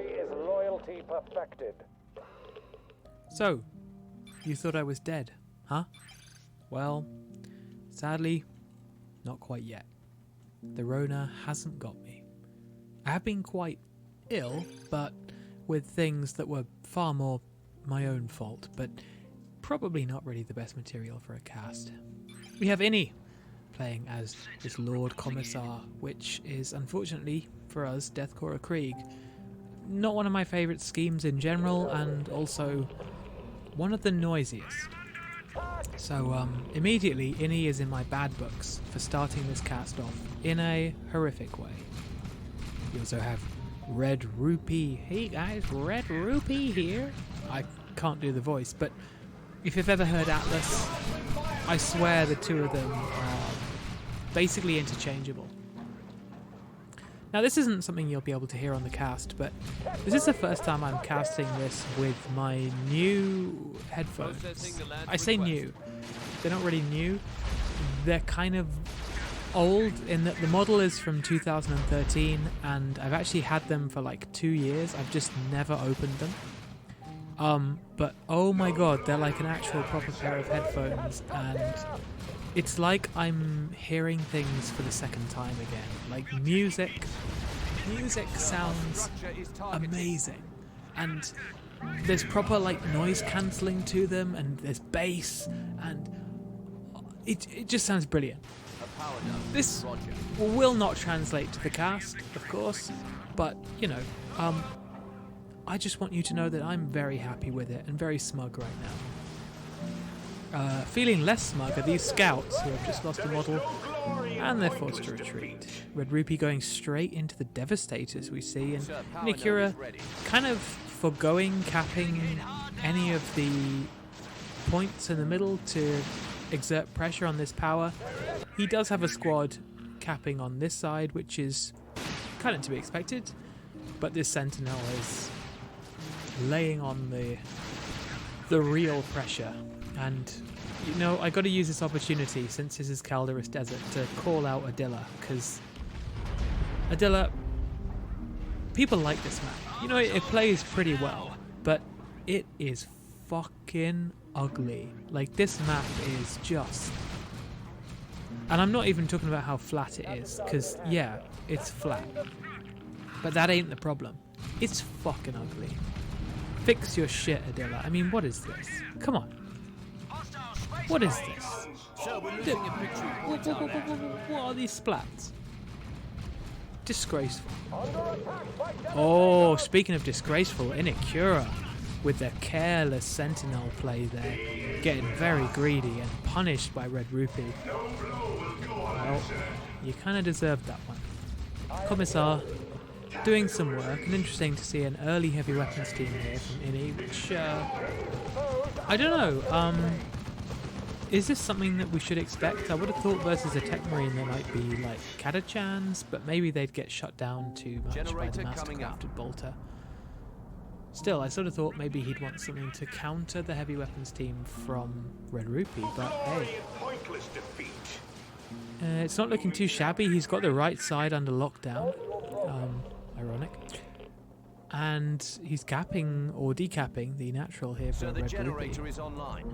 Victory is loyalty perfected. So, you thought I was dead, huh? Well, sadly, not quite yet. The Rona hasn't got me. I have been quite ill, but with things that were far more my own fault, but probably not really the best material for a cast. We have Innie playing as this Lord Commissar, which is, unfortunately for us, Deathcore Krieg, not one of my favourite schemes in general, and also one of the noisiest. So immediately Innie is in my bad books for starting this cast off in a horrific way. We also have Red Rupee. Hey guys, Red Rupee here. I can't do the voice, but if you've ever heard Atlas, I swear the two of them are basically interchangeable. Now this isn't something you'll be able to hear on the cast, but this is the first time I'm casting this with my new headphones. I say new. They're not really new. They're kind of old in that the model is from 2013 and I've actually had them for like 2 years. I've just never opened them. But oh my god, they're like an actual proper pair of headphones, and it's like I'm hearing things for the second time again. Like music sounds amazing, and there's proper like noise cancelling to them, and there's bass, and it just sounds brilliant. This will not translate to the cast, of course, but you know, I just want you to know that I'm very happy with it and very smug right now. Feeling less smug are these scouts who have just lost a model and they're forced to retreat. Red Rupee going straight into the Devastators we see, and Inekura kind of foregoing capping any of the points in the middle to exert pressure on this power. He does have a squad capping on this side, which is kind of to be expected, but this Sentinel is laying on the real pressure. And you know, I got to use this opportunity, since this is Calderus Desert, to call out Adilla, because Adilla, people like this map. You know, it plays pretty well, but it is fucking ugly. Like, this map is just... And I'm not even talking about how flat it is, because yeah, it's flat, but that ain't the problem. It's fucking ugly. Fix your shit, Adilla. I mean, what is this? Come on. What is this? What are these splats? Disgraceful. Oh, speaking of disgraceful, Inekura with their careless Sentinel play there, getting very greedy and punished by Red Rupee. Well, you kind of deserved that one. Commissar doing some work, and interesting to see an early heavy weapons team here from Innie, which, I don't know, is this something that we should expect? I would have thought versus a Techmarine there might be like Catachans, but maybe they'd get shut down too much by the mastercrafted bolter. Still, I sort of thought maybe he'd want something to counter the heavy weapons team from Red Rupee, but hey. It's not looking too shabby. He's got the right side under lockdown. Ironic. And he's capping or decapping the natural here for Red Rupee. Is online.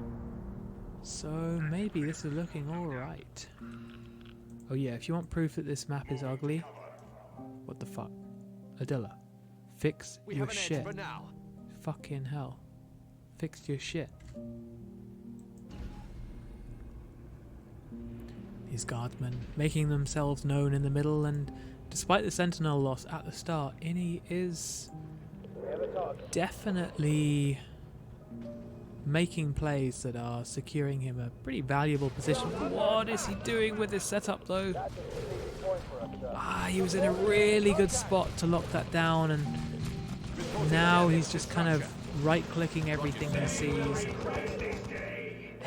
So maybe this is looking alright. Oh yeah, if you want proof that this map is ugly, what the fuck? Adilla, fix your shit. Fucking hell. Fix your shit. These guardsmen making themselves known in the middle, and despite the Sentinel loss at the start, Innie is definitely making plays that are securing him a pretty valuable position. What is he doing with this setup though? He was in a really good spot to lock that down, and now he's just kind of right-clicking everything he sees.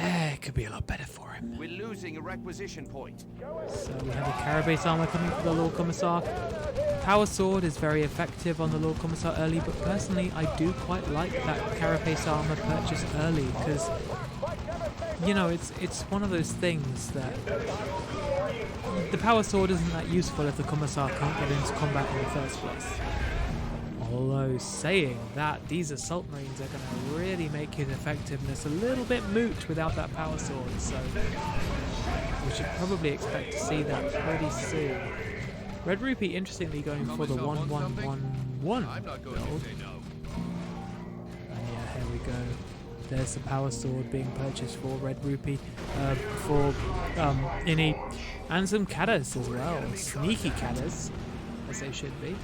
It could be a lot better for him. We're losing a requisition point. So we have a Carapace armor coming for the Lord Commissar. Power Sword is very effective on the Lord Commissar early, but personally I do quite like that Carapace armor purchased early, because, you know, it's one of those things that the Power Sword isn't that useful if the Commissar can't get into combat in the first place. Although saying that, these assault marines are going to really make his effectiveness a little bit moot without that power sword, so we should probably expect to see that pretty soon. Red Rupee, interestingly, going for the 1111 build. And yeah, here we go. There's the power sword being purchased for Red Rupee, for Ini, and some Kadas as well. Sneaky Kadas, as they should be.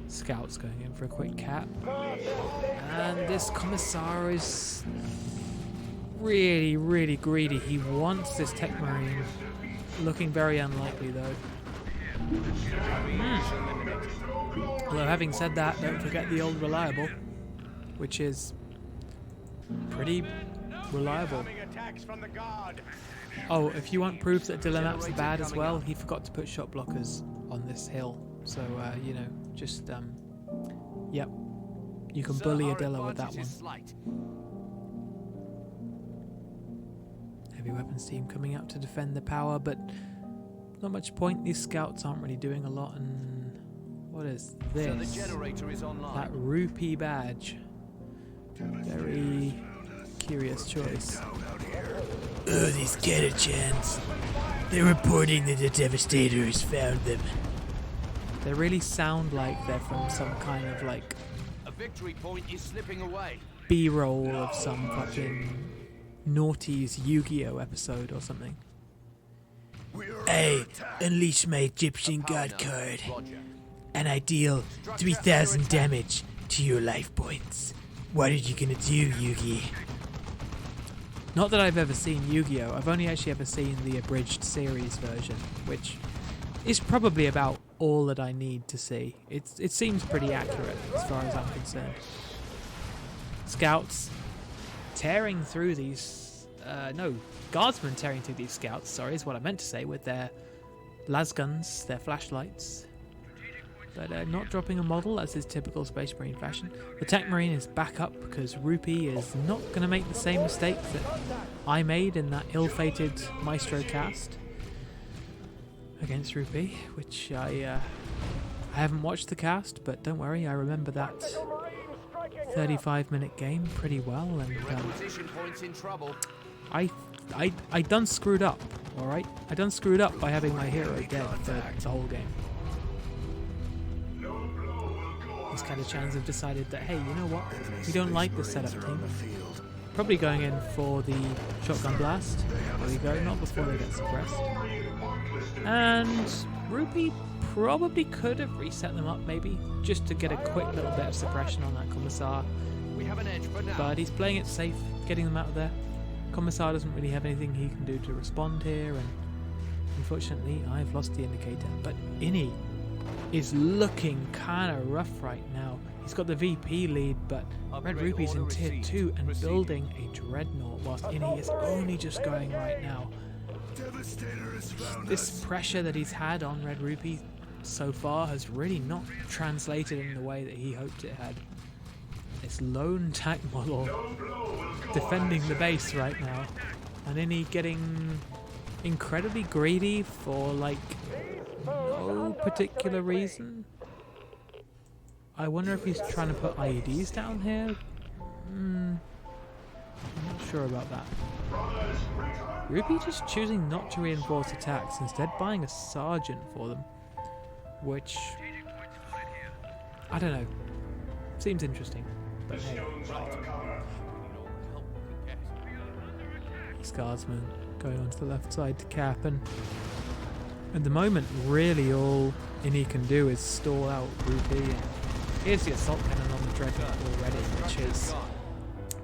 Scouts going in for a quick cap. And this Commissar is really, really greedy. He wants this Techmarine. Looking very unlikely though. Although having said that, don't forget the old reliable, which is pretty reliable. Oh, if you want proof that Dilla maps are bad as well, he forgot to put shot blockers on this hill. So, you know, just, yep. You can bully a Dilla with that one. Heavy weapons team coming out to defend the power, but not much point. These scouts aren't really doing a lot. And what is this? So the generator is online. That Rupee badge. Very curious choice. Oh, these Catachans. They're reporting that the Devastator has found them. They really sound like they're from some kind of like A victory point is slipping away. B-roll of some fucking Naughty's Yu-Gi-Oh episode or something. Hey, unleash my Egyptian god card. Roger. And I deal 3,000 damage to your life points. What are you gonna do, Yugi? Not that I've ever seen Yu-Gi-Oh! I've only actually ever seen the abridged series version, which is probably about all that I need to see. It seems pretty accurate as far as I'm concerned. Scouts tearing through these... guardsmen tearing through these scouts, sorry, is what I meant to say, with their lasguns, their flashlights. But not dropping a model as is typical Space Marine fashion. The Techmarine is back up because Rupee is not going to make the same mistake that I made in that ill-fated Maestro cast against Rupee, which I haven't watched the cast, but don't worry, I remember that 35-minute game pretty well, and Requisition points in trouble. I done screwed up, alright? I done screwed up by having my hero dead for the whole game. These Catachans have decided that, hey, you know what? We don't like this setup team. Probably going in for the shotgun blast. There we go, not before they get suppressed. And Rupee probably could have reset them up, maybe, just to get a quick little bit of suppression on that Commissar. We have an edge for now. But he's playing it safe, getting them out of there. Commissar doesn't really have anything he can do to respond here, and unfortunately I've lost the indicator. But Ini is looking kind of rough right now. He's got the VP lead, but Red Rupee's in tier 2 and building a dreadnought, whilst Ini is only just going right now. This pressure that he's had on Red Rupee so far has really not translated in the way that he hoped it had. This lone tank model defending the base right now, and Ini getting incredibly greedy for like no particular reason. I wonder if he's trying to put IEDs down here. I'm not sure about that. Rupee just choosing not to reinforce attacks, instead buying a sergeant for them, which I don't know, seems interesting, but hey. Guardsman going onto the left side to cap, and at the moment really all Ini can do is stall out Rupee. And here's the assault cannon on the dreadnought already, which is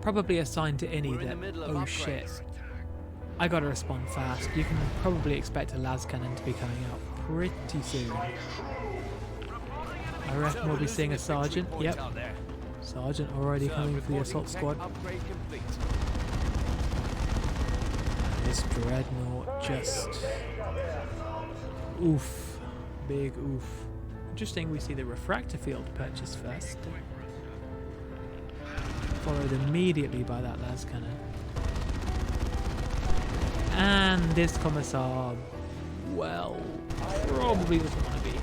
probably a sign to Ini that, oh shit, I gotta respond fast. You can probably expect a las cannon to be coming out pretty soon. I reckon we'll be seeing a sergeant. Yep, sergeant already coming for the assault squad. This dreadnought just oof, big oof. Interesting, we see the refractor field purchase first, followed immediately by that las cannon. And this Commissar, well, probably doesn't want to be here.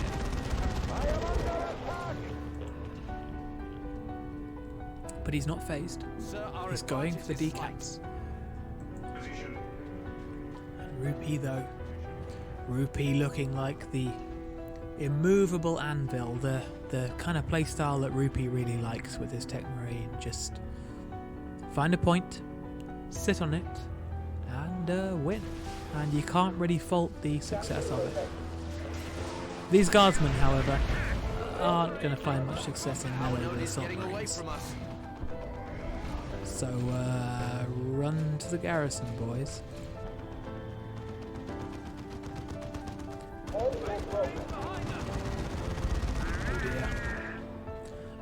But he's not phased. Sir, our He's going for the advantage is slight. decants. And Rupee though. Rupee looking like the immovable anvil, the kind of playstyle that Rupee really likes with his Techmarine. Just find a point, sit on it, and win. And you can't really fault the success of it. These guardsmen, however, aren't going to find much success in melee with assault Getting away marines. from us. So run to the garrison, boys. Oh dear.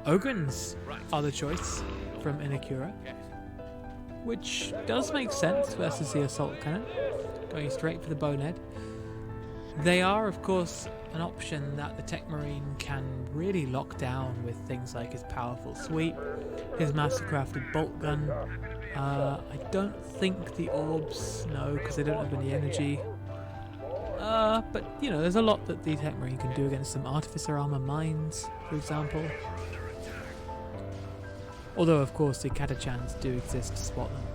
Ogrins are the choice from Inekura, which does make sense versus the assault cannon, going straight for the bonehead. They are, of course, an option that the Techmarine can really lock down with things like his powerful sweep, his mastercrafted bolt gun. I don't think the orbs, no, because they don't have any energy. But, you know, there's a lot that the Techmarine can do against some artificer armor mines, for example. Although, of course, the Catachans do exist to spot them.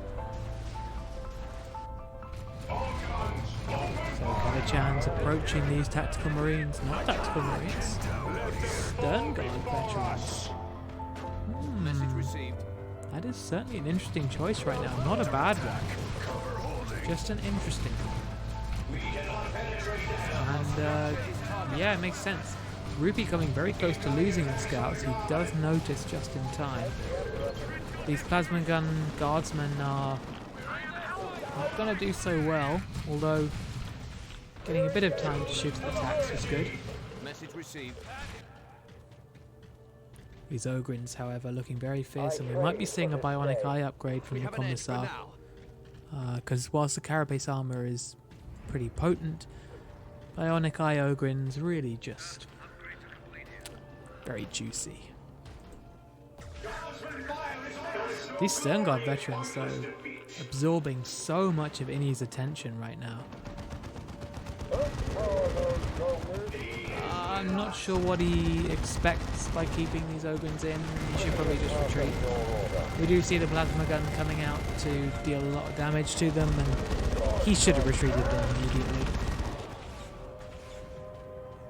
So Catachans approaching these tactical marines, not tactical marines, Stern Guard veterans. Message received. That is certainly an interesting choice right now, not a bad one, just an interesting one. And yeah, it makes sense. Rupee coming very close to losing the scouts, he does notice just in time. These plasma gun guardsmen are not going to do so well, although getting a bit of time to shoot at the attacks was good. Message received. These Ogrins, however, looking very fierce, and we might be seeing a bionic eye upgrade from the Commissar. Because whilst the carapace armor is pretty potent, bionic eye Ogrins really just very juicy. These Stern Guard veterans, though, absorbing so much of Innie's attention right now. I'm not sure what he expects by keeping these Ogrins in. He should probably just retreat. We do see the plasma gun coming out to deal a lot of damage to them, and he should have retreated there immediately.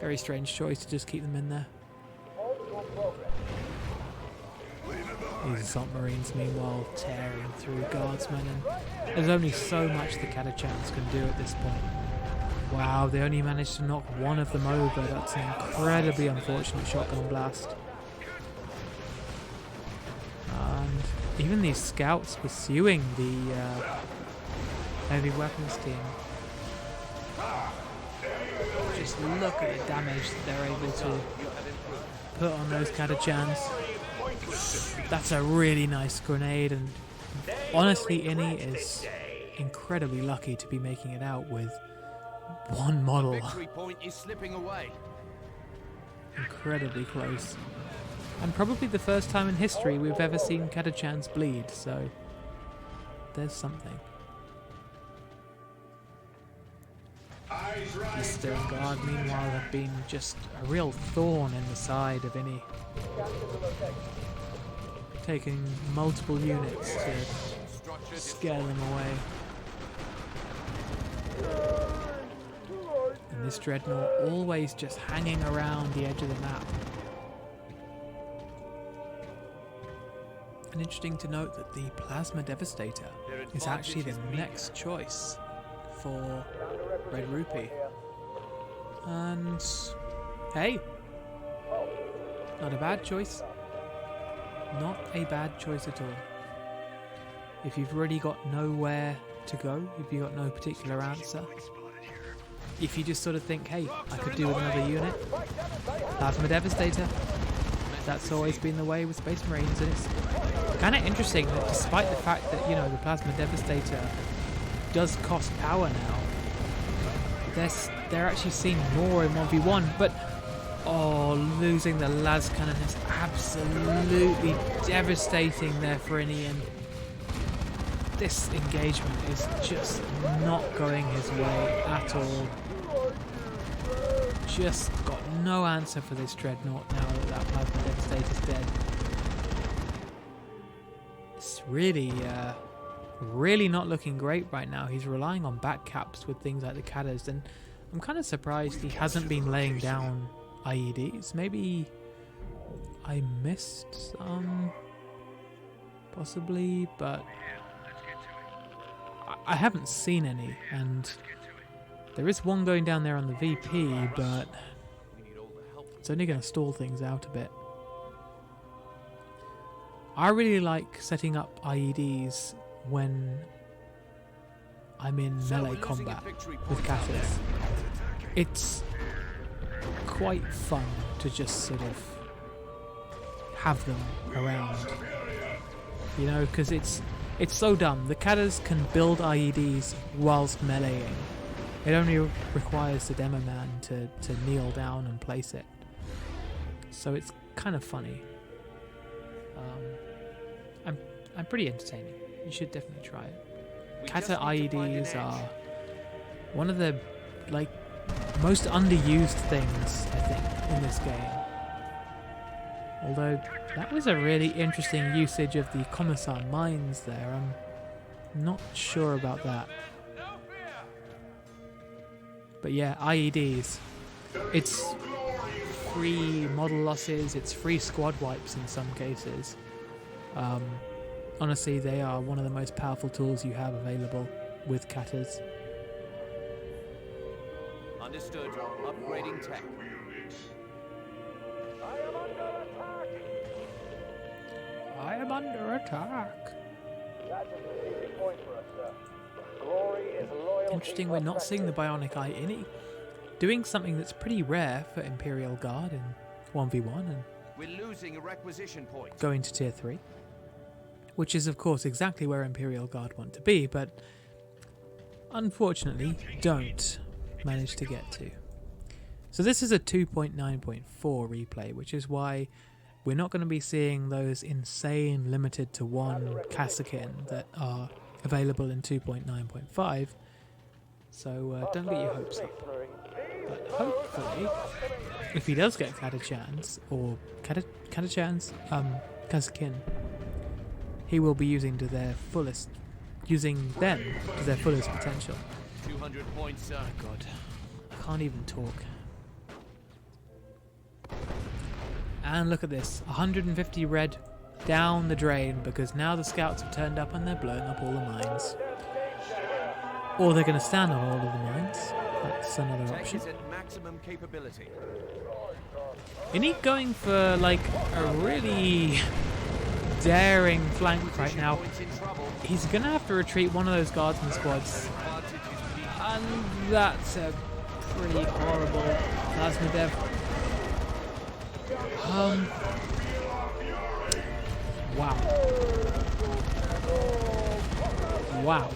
Very strange choice to just keep them in there. These assault marines, meanwhile, tearing through guardsmen, and there's only so much the Catachans can do at this point. Wow, they only managed to knock one of them over. That's an incredibly unfortunate shotgun blast. And even these scouts pursuing the heavy weapons team. Just look at the damage that they're able to put on those Catachans. That's a really nice grenade, and honestly, Innie is incredibly lucky to be making it out with one model. Victory point is slipping away. Incredibly close. And probably the first time in history we've ever seen Catachans bleed, so there's something. The Stern Guard, meanwhile, have been just a real thorn in the side of Innie. Taking multiple units to scare them away. And this Dreadnought always just hanging around the edge of the map. And interesting to note that the Plasma Devastator is actually the next choice for Red Rupee. And hey, not a bad choice. Not a bad choice at all. If you've already got nowhere to go, if you've got no particular answer, if you just sort of think, hey, I could do with another unit, Plasma Devastator. That's always been the way with Space Marines, and it's kind of interesting that despite the fact that, you know, the Plasma Devastator does cost power now, they're actually seeing more in 1v1, but oh, losing the las cannon is absolutely devastating there for Innie. This engagement is just not going his way at all. Just got no answer for this Dreadnought now that that Plasma Devastator's dead. it's really, really not looking great right now. He's relying on back caps with things like the Katas, and I'm kind of surprised he hasn't been laying down IEDs. Maybe I missed some, possibly, but I haven't seen any, and there is one going down there on the VP, but it's only going to stall things out a bit. I really like setting up IEDs when I'm in melee combat with Katas. It's quite fun to just sort of have them around, you know, because it's so dumb. The Katas can build IEDs whilst meleeing. It only requires the demo man to kneel down and place it. So it's kind of funny. I'm pretty entertaining. You should definitely try it. Kata IEDs are one of the most underused things, I think, in this game. Although that was a really interesting usage of the Commissar mines there. I'm not sure about that. But yeah, IEDs. It's free model losses, it's free squad wipes in some cases. Honestly, they are one of the most powerful tools you have available with Katas. Understood. Upgrading tech. I am under attack. That's an easy point for us, sir. Glory is loyalty. Interesting, we're not seeing the Bionic Eye Innie doing something that's pretty rare for Imperial Guard in 1v1 and We're losing a requisition point. going to tier 3. Which is, of course, exactly where Imperial Guard want to be, but unfortunately don't manage to get to. So this is a 2.9.4 replay, which is why we're not going to be seeing those insane limited to one Kasakin that are available in 2.9.5. So don't get your hopes up. But hopefully, if he does get Katachans, or Katachans, Kasakin, he will be using them to their fullest potential. 200 points, sir. Oh god, I can't even talk. And look at this, 150 red down the drain, because now the scouts have turned up and they're blowing up all the mines. Or they're going to stand on all of the mines. That's another Tech option. is at maximum capability. Innie going for like a really daring flank right now. Points in trouble. He's going to have to retreat one of those guardsman squads. And that's a pretty horrible plasma dev. Wow. Wow.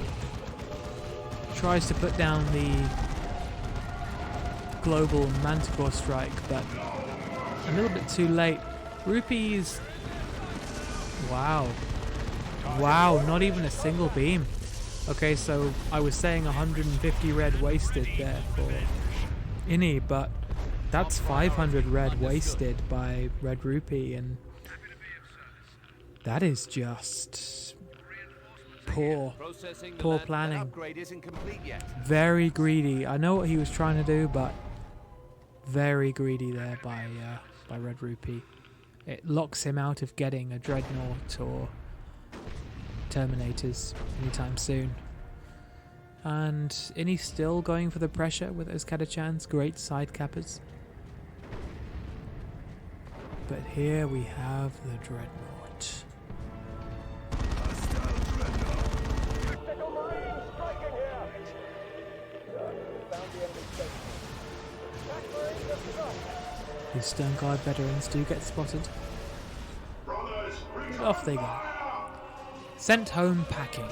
Tries to put down the global Manticore strike, but a little bit too late. Rupees. Wow. Wow, not even a single beam. Okay, so I was saying 150 red wasted there for Innie, but that's 500 red wasted by Red Rupee, and that is just poor planning. Upgrade isn't complete yet. Very greedy. I know what he was trying to do, but very greedy there by Red Rupee. It locks him out of getting a Dreadnought or Terminators anytime soon. And Innie's still going for the pressure with those Katachans, great side cappers. But here we have the Dreadnought. These Stone Guard veterans do get spotted. Off they go. Sent home packing.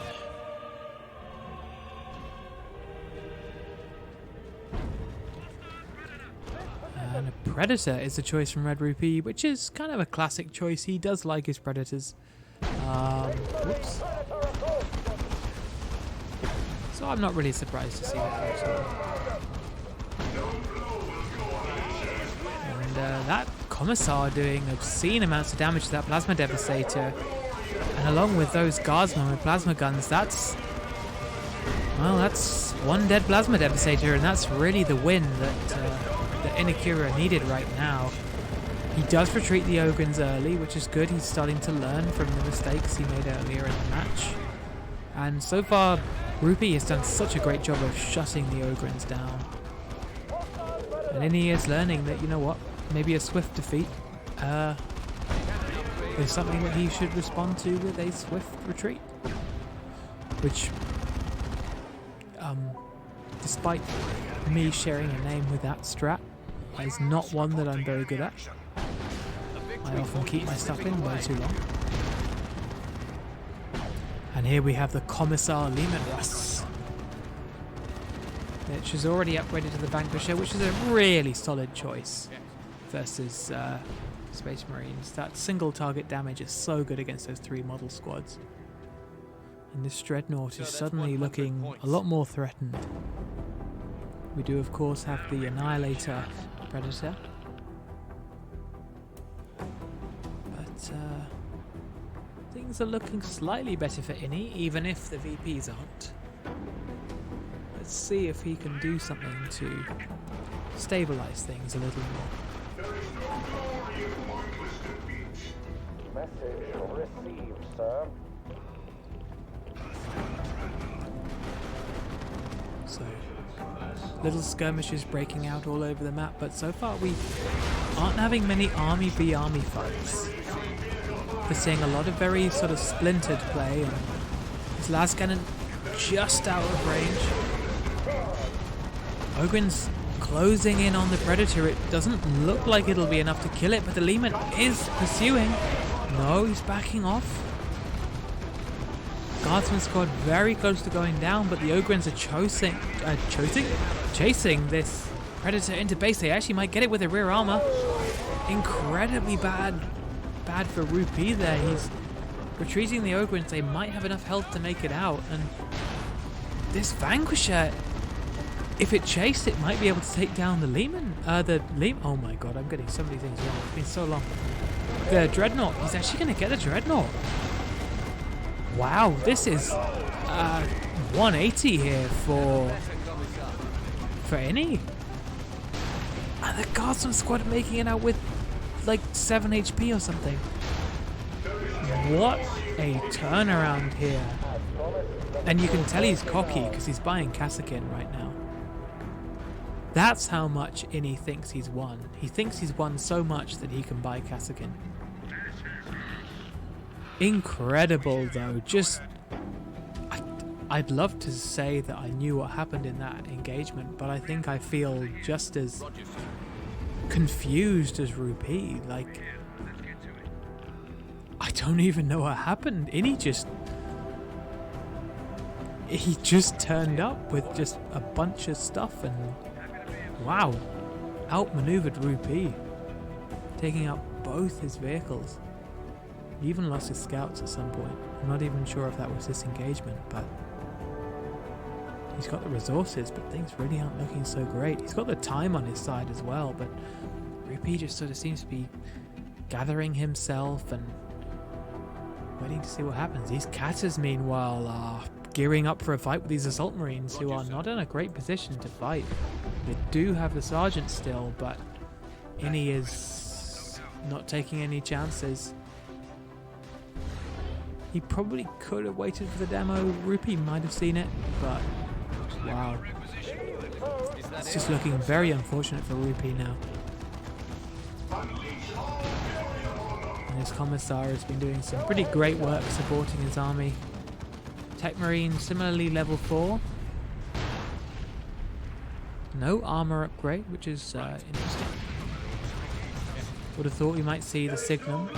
And a Predator is a choice from Red Rupee, which is kind of a classic choice. He does like his Predators. Whoops. So I'm not really surprised to see that actually. And that Commissar doing obscene amounts of damage to that Plasma Devastator. And along with those guardsmen with plasma guns, that's one dead plasma devastator, and that's really the win that Inekura needed right now. He does retreat the Ogrins early, which is good. He's starting to learn from the mistakes he made earlier in the match. And so far, Rupee has done such a great job of shutting the Ogrins down. And Innie is learning that, you know what, maybe a swift defeat is something that he should respond to with a swift retreat. Which, despite me sharing a name with that strat, is not one that I'm very good at. I often keep my stuff in way too long. And here we have the Commissar Lehman Russ, which is already upgraded to the Vanquisher, which is a really solid choice versus Space Marines. That single target damage is so good against those 3 model squads. And this Dreadnought is suddenly looking a lot more threatened. We do of course have the Annihilator Predator. But things are looking slightly better for Innie, even if the VPs aren't. Let's see if he can do something to stabilize things a little more. Message received, sir. So, little skirmishes breaking out all over the map, but so far we aren't having many army v army fights. We're seeing a lot of very sort of splintered play, and this last cannon just out of range. Ogren's closing in on the Predator. It doesn't look like it'll be enough to kill it, but the Lehman is pursuing. No, he's backing off. Guardsman squad very close to going down, but the Ogrins are chasing this Predator into base. They actually might get it with a rear armor. Incredibly bad for Rupee there. He's retreating the Ogrins. They might have enough health to make it out, and this Vanquisher, if it chased, it might be able to take down the Lehman. Oh my god, I'm getting so many things wrong. It's been so long. The Dreadnought. He's actually going to get a Dreadnought. Wow, this is 180 here for Innie. And the Guardsman squad are making it out with like 7 HP or something. What a turnaround here. And you can tell he's cocky because he's buying Kassakin right now. That's how much Innie thinks he's won. He thinks he's won so much that he can buy Kassakin. Incredible though. I'd love to say that I knew what happened in that engagement, but I think I feel just as confused as Rupee. Like, I don't even know what happened. Innie he just turned up with just a bunch of stuff, and wow, outmaneuvered Rupee, taking out both his vehicles. He even lost his scouts at some point. I'm not even sure if that was this engagement, but he's got the resources, but things really aren't looking so great. He's got the time on his side as well, but Rupee just sort of seems to be gathering himself and waiting to see what happens. These Katas, meanwhile, are gearing up for a fight with these Assault Marines, who are not in a great position to fight. They do have the Sergeant still, but Innie is not taking any chances. He probably could have waited for the demo. Rupee might have seen it, but wow. It's just looking very unfortunate for Rupee now. And this Commissar has been doing some pretty great work supporting his army. Techmarine similarly level 4. No armor upgrade, which is interesting. Would have thought we might see the Signum.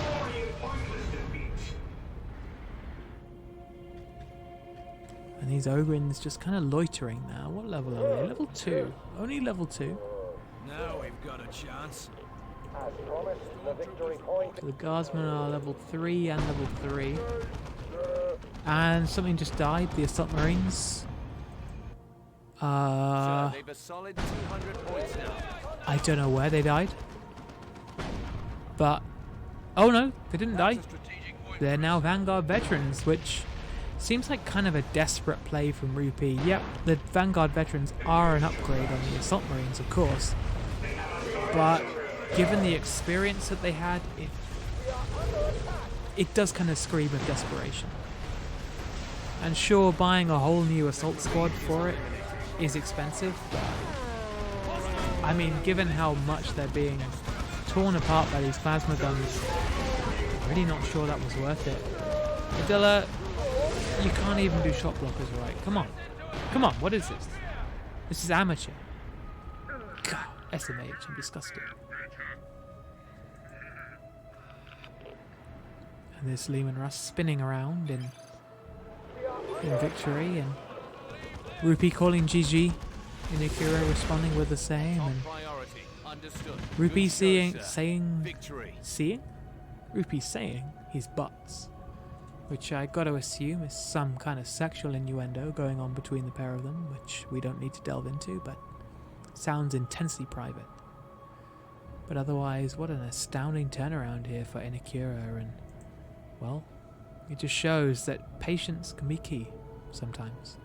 And these Ogrins just kind of loitering now. What level are they? Level 2. Only level 2. Now we've got a chance. As promised, the victory point. So the Guardsmen are level 3 and level 3. And something just died. The Assault Marines. So they've a solid 200 points now. I don't know where they died. But... oh no, they didn't die. they're now Vanguard veterans, which seems like kind of a desperate play from Rupee. Yep, the Vanguard veterans are an upgrade on the Assault Marines, of course, but given the experience that they had, it does kind of scream of desperation. And sure, buying a whole new assault squad for it is expensive, but I mean, given how much they're being torn apart by these plasma guns, I'm really not sure that was worth it. Adilla, you can't even do shot blockers right. Come on. Come on, what is this? This is amateur. God, SMH, I'm disgusted. And there's Lehman Russ spinning around in victory, and Rupee calling GG. Inekura responding with the same, and Rupee saying Rupee saying his butts, which I got to assume is some kind of sexual innuendo going on between the pair of them, which we don't need to delve into, but sounds intensely private. But otherwise, what an astounding turnaround here for Inekura, and well, it just shows that patience can be key sometimes.